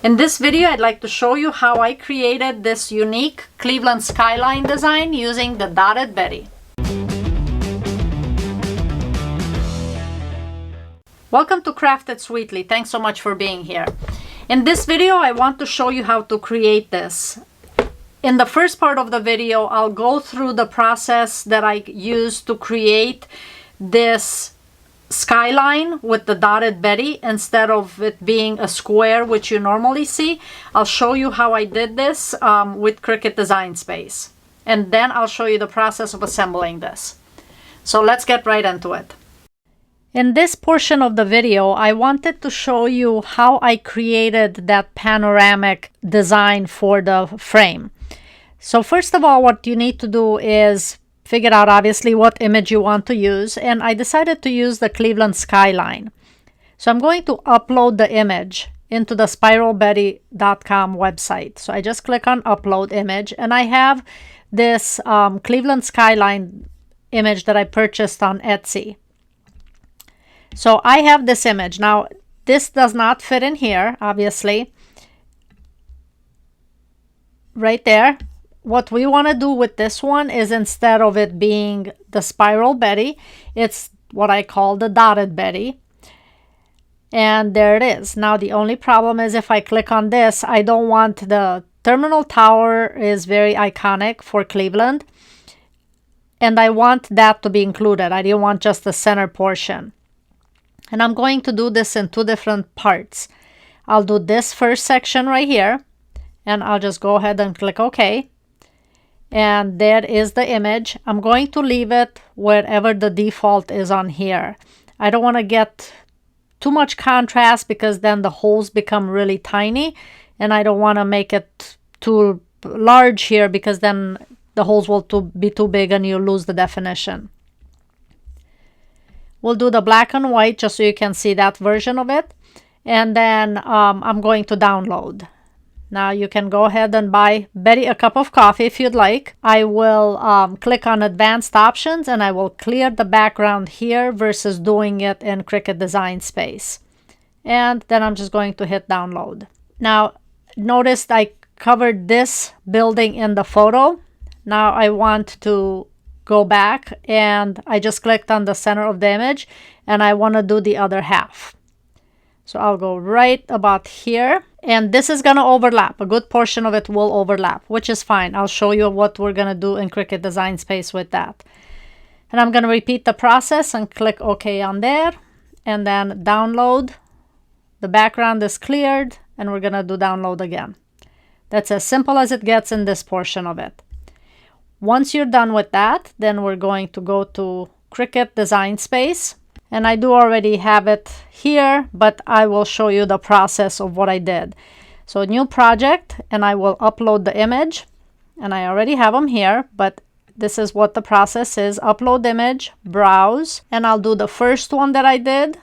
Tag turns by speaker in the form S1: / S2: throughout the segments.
S1: In this video, I'd like to show you how I created this unique Cleveland skyline design using the dotted Betty. Welcome to Craft It Sweetly. Thanks so much for being here. In this video, I want to show you how to create this. In the first part of the video, I'll go through the process that I used to create this skyline with the dotted Betty instead of it being a square, which you normally see. I'll show you how I did this with Cricut Design Space. And then I'll show you the process of assembling this. So let's get right into it. In this portion of the video, I wanted to show you how I created that panoramic design for the frame. So first of all, what you need to do is figure out obviously what image you want to use, and I decided to use the Cleveland skyline. So I'm going to upload the image into the spiralbetty.com website. So I just click on upload image, and I have this Cleveland skyline image that I purchased on Etsy. So I have this image. Now this does not fit in here, obviously, right there. What we want to do with this one is, instead of it being the spiral Betty, it's what I call the dotted Betty. And there it is. Now the only problem is if I click on this, I don't want the terminal tower is very iconic for Cleveland. And I want that to be included. I didn't want just the center portion. And I'm going to do this in two different parts. I'll do this first section right here. And I'll just go ahead and click OK. And there is the image. I'm going to leave it wherever the default is on here. I don't want to get too much contrast because then the holes become really tiny, and I don't want to make it too large here because then the holes will be too big and you lose the definition. We'll do the black and white just so you can see that version of it. And then I'm going to download. Now you can go ahead and buy Betty a cup of coffee if you'd like. I will click on advanced options, and I will clear the background here versus doing it in Cricut Design Space. And then I'm just going to hit download. Now notice I covered this building in the photo. Now I want to go back, and I just clicked on the center of the image, and I want to do the other half. So I'll go right about here, and this is going to overlap. A good portion of it will overlap, which is fine. I'll show you what we're going to do in Cricut Design Space with that. And I'm going to repeat the process and click OK on there, and then download. The background is cleared, and we're going to do download again. That's as simple as it gets in this portion of it. Once you're done with that, then we're going to go to Cricut Design Space. And I do already have it here, but I will show you the process of what I did. So new project, and I will upload the image. And I already have them here, but this is what the process is. Upload image, browse, and I'll do the first one that I did.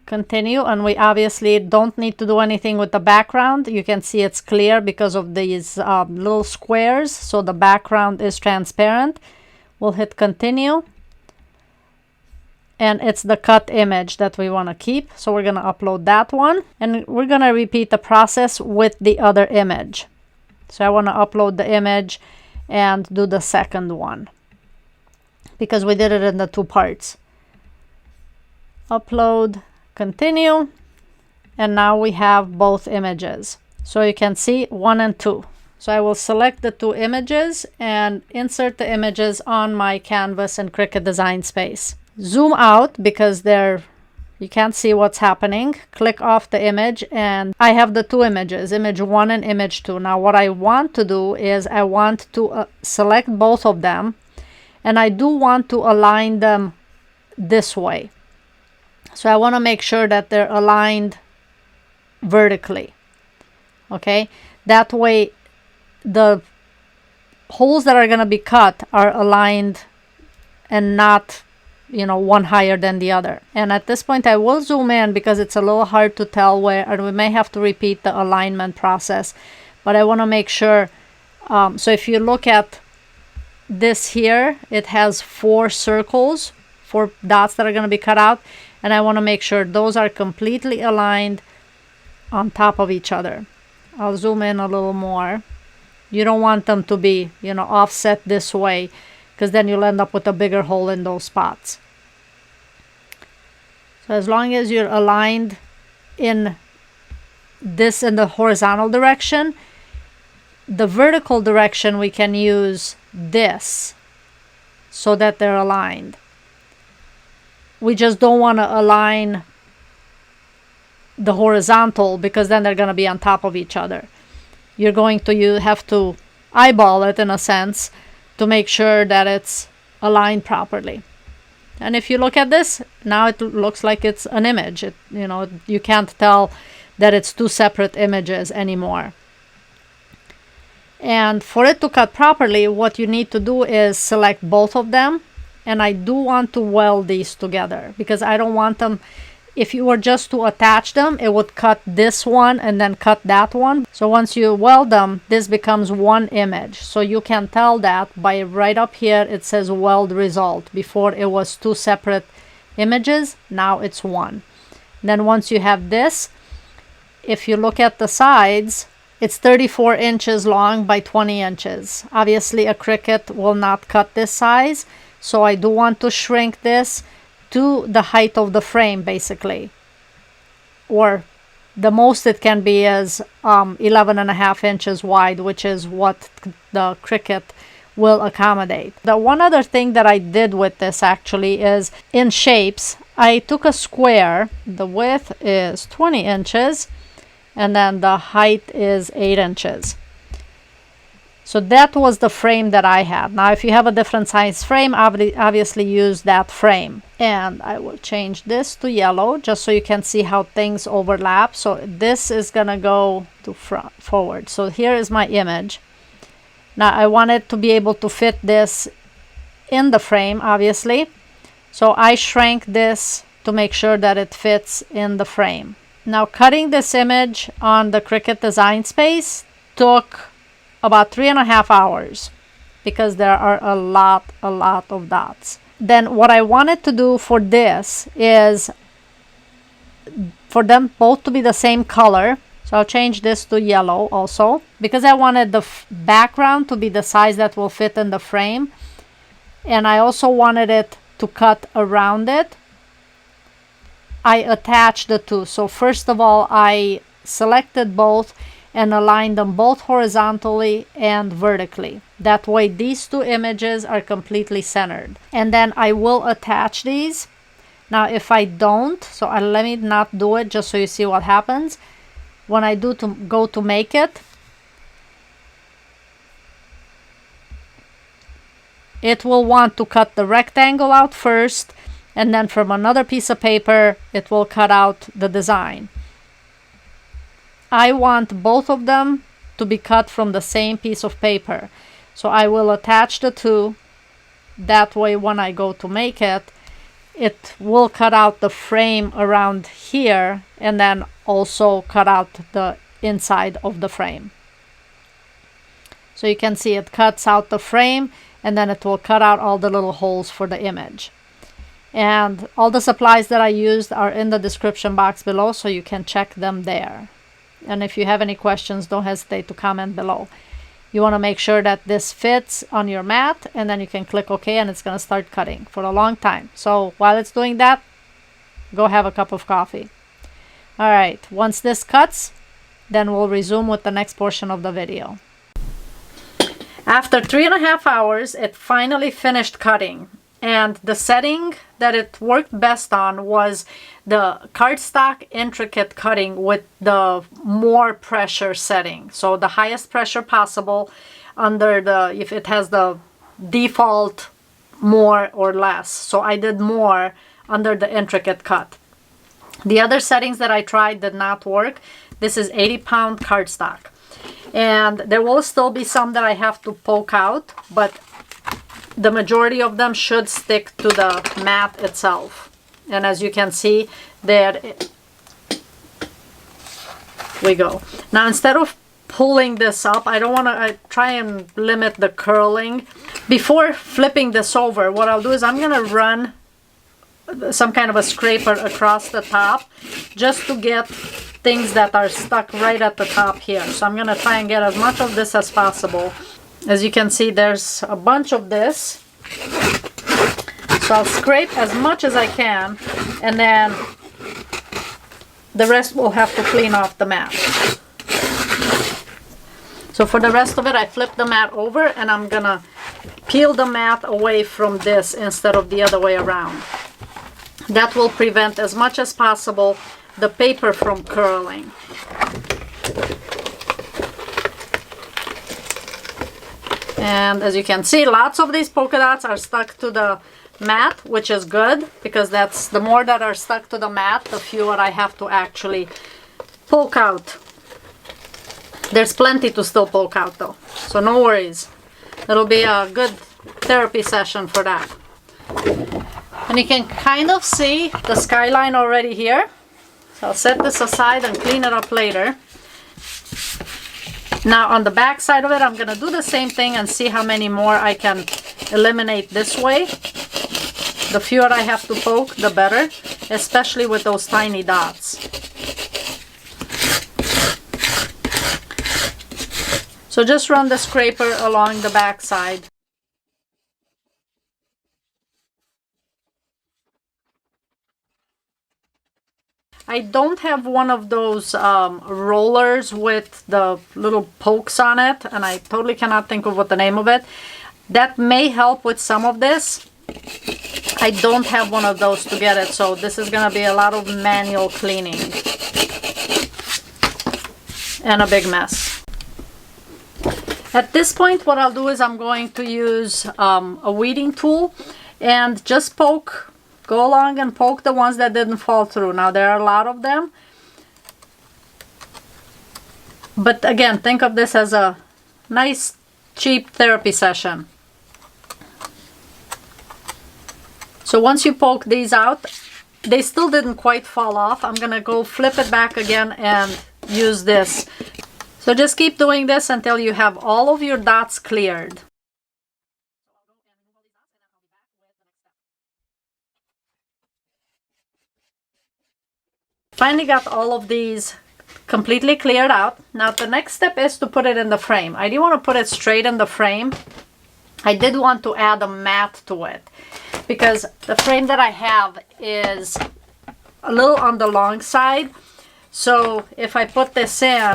S1: Continue, and we obviously don't need to do anything with the background. You can see it's clear because of these little squares, so the background is transparent. We'll hit continue. And it's the cut image that we want to keep. So we're going to upload that one. And we're going to repeat the process with the other image. So I want to upload the image and do the second one, because we did it in the two parts. Upload, continue. And now we have both images. So you can see 1 and 2. So I will select the two images and insert the images on my canvas in Cricut Design Space. Zoom out because you can't see what's happening. Click off the image, and I have the two images, image 1 and image 2. Now what I want to do is I want to select both of them, and I do want to align them this way. So I want to make sure that they're aligned vertically. Okay, that way the holes that are going to be cut are aligned and not, you know, one higher than the other. And at this point I will zoom in because it's a little hard to tell where, and we may have to repeat the alignment process, but I want to make sure. So if you look at this here, it has 4 circles, 4 dots that are going to be cut out, and I want to make sure those are completely aligned on top of each other. I'll zoom in a little more. You don't want them to be, offset this way, because then you'll end up with a bigger hole in those spots. So as long as you're aligned in the horizontal direction, the vertical direction we can use this so that they're aligned. We just don't want to align the horizontal, because then they're going to be on top of each other. You're going to have to eyeball it in a sense to make sure that it's aligned properly. And if you look at this, now it looks like it's an image. You can't tell that it's two separate images anymore. And for it to cut properly, what you need to do is select both of them. And I do want to weld these together, because I don't want them, if you were just to attach them, it would cut this one and then cut that one. So once you weld them, this becomes one image. So you can tell that by right up here, it says weld result. Before it was two separate images, now it's one. Then once you have this, if you look at the sides, it's 34 inches long by 20 inches. Obviously a Cricut will not cut this size, so I do want to shrink this to the height of the frame, basically, or the most it can be is 11.5 inches wide, which is what the Cricut will accommodate. The one other thing that I did with this actually is in shapes. I took a square, the width is 20 inches and then the height is 8 inches. So that was the frame that I had. Now if you have a different size frame, obviously use that frame. And I will change this to yellow just so you can see how things overlap. So this is gonna go to forward. So here is my image. Now I wanted to be able to fit this in the frame, obviously. So I shrank this to make sure that it fits in the frame. Now cutting this image on the Cricut Design Space took about 3.5 hours because there are a lot of dots. Then what I wanted to do for this is for them both to be the same color. So I'll change this to yellow also, because I wanted the background to be the size that will fit in the frame. And I also wanted it to cut around it. I attached the two. So first of all, I selected both and align them both horizontally and vertically. That way these two images are completely centered. And then I will attach these. Now if I don't, so let me not do it just so you see what happens. When I do go to make it, it will want to cut the rectangle out first, and then from another piece of paper it will cut out the design. I want both of them to be cut from the same piece of paper. So I will attach the two. That way when I go to make it, it will cut out the frame around here and then also cut out the inside of the frame. So you can see it cuts out the frame and then it will cut out all the little holes for the image. And all the supplies that I used are in the description box below, so you can check them there. And if you have any questions, don't hesitate to comment below. You want to make sure that this fits on your mat, and then you can click OK and it's going to start cutting for a long time. So while it's doing that, go have a cup of coffee. All right, once this cuts, then we'll resume with the next portion of the video. After 3.5 hours, it finally finished cutting. And the setting that it worked best on was the Cardstock intricate cutting with the more pressure setting. So the highest pressure possible under the, if it has the default more or less. So I did more under the intricate cut. The other settings that I tried did not work. This is 80-pound cardstock. And there will still be some that I have to poke out, but the majority of them should stick to the mat itself. And as you can see, there we go. Now instead of pulling this up, I don't want to, I try and limit the curling. Before flipping this over, what I'll do is I'm going to run some kind of a scraper across the top just to get things that are stuck right at the top here. So I'm gonna try and get as much of this as possible. As you can see, there's a bunch of this. So I'll scrape as much as I can, and then the rest will have to clean off the mat. So for the rest of it, I flip the mat over and I'm gonna peel the mat away from this instead of the other way around. That will prevent as much as possible the paper from curling. And as you can see, lots of these polka dots are stuck to the mat, which is good, because that's the more that are stuck to the mat, the fewer I have to actually poke out. There's plenty to still poke out though, so no worries. It'll be a good therapy session for that. And you can kind of see the skyline already here. So I'll set this aside and clean it up later. Now on the back side of it, I'm gonna do the same thing and see how many more I can eliminate this way. The fewer I have to poke, the better, especially with those tiny dots. So just run the scraper along the back side. I don't have one of those rollers with the little pokes on it, and I totally cannot think of what the name of it. That may help with some of this. I don't have one of those to get it, so this is going to be a lot of manual cleaning and a big mess. At this point, what I'll do is I'm going to use a weeding tool and just poke, go along and poke the ones that didn't fall through. Now there are a lot of them, but again, think of this as a nice cheap therapy session. So once you poke these out, they still didn't quite fall off. I'm gonna go flip it back again and use this. So just keep doing this until you have all of your dots cleared. Finally got all of these completely cleared out. Now the next step is to put it in the frame. I didn't want to put it straight in the frame. I did want to add a mat to it, because the frame that I have is a little on the long side. So if I put this in,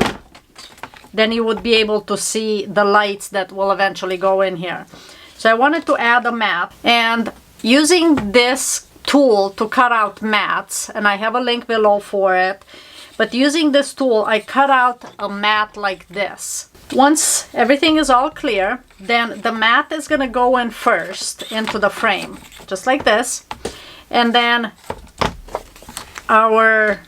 S1: then you would be able to see the lights that will eventually go in here. So I wanted to add a mat, and using this tool to cut out mats, and I have a link below for it, but using this tool I cut out a mat like this. Once everything is all clear, then the mat is going to go in first into the frame, just like this, and then our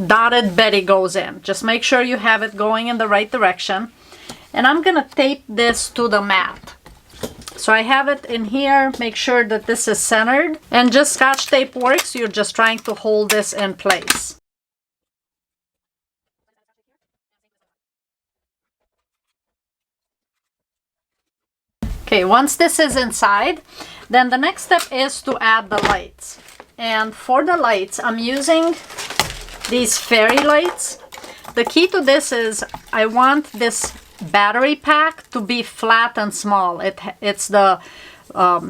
S1: dotted Betty goes in. Just make sure you have it going in the right direction, and I'm going to tape this to the mat. So I have it in here. Make sure that this is centered, and just Scotch tape works. You're just trying to hold this in place. Okay, once this is inside, then the next step is to add the lights. And for the lights, I'm using these fairy lights. The key to this is I want this battery pack to be flat and small. It's the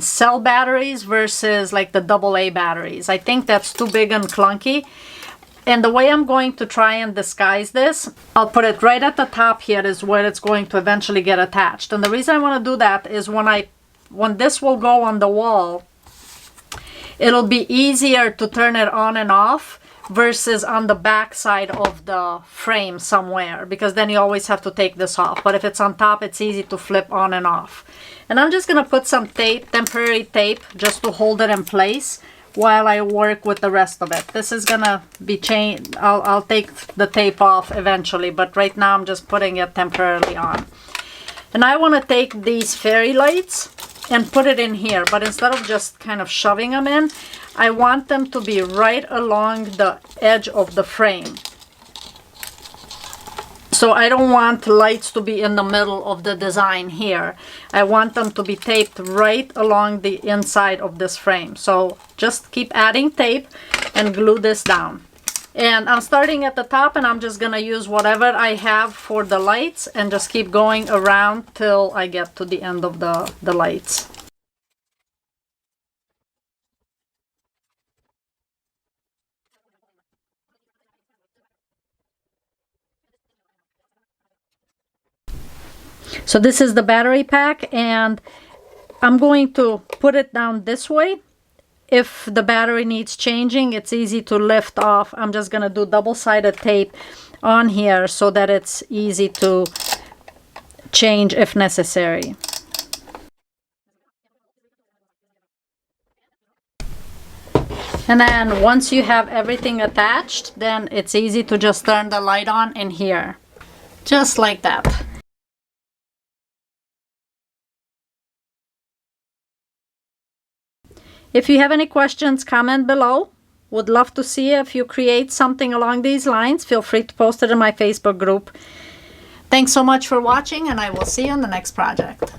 S1: cell batteries versus like the AA batteries. I think that's too big and clunky. And the way I'm going to try and disguise this, I'll put it right at the top here is where it's going to eventually get attached. And the reason I want to do that is when this will go on the wall, it'll be easier to turn it on and off versus on the back side of the frame somewhere, because then you always have to take this off. But if it's on top, it's easy to flip on and off. And I'm just going to put some tape, temporary tape, just to hold it in place while I work with the rest of it. This is gonna be changed. I'll take the tape off eventually, but right now I'm just putting it temporarily on. And I want to take these fairy lights and put it in here, but instead of just kind of shoving them in, I want them to be right along the edge of the frame. So I don't want lights to be in the middle of the design here. I want them to be taped right along the inside of this frame. So just keep adding tape and glue this down. And I'm starting at the top, and I'm just gonna use whatever I have for the lights and just keep going around till I get to the end of the lights. So this is the battery pack, and I'm going to put it down this way. If the battery needs changing, it's easy to lift off. I'm just gonna do double-sided tape on here so that it's easy to change if necessary. And then once you have everything attached, then it's easy to just turn the light on in here, just like that. If you have any questions, comment below. Would love to see if you create something along these lines. Feel free to post it in my Facebook group. Thanks so much for watching, and I will see you on the next project.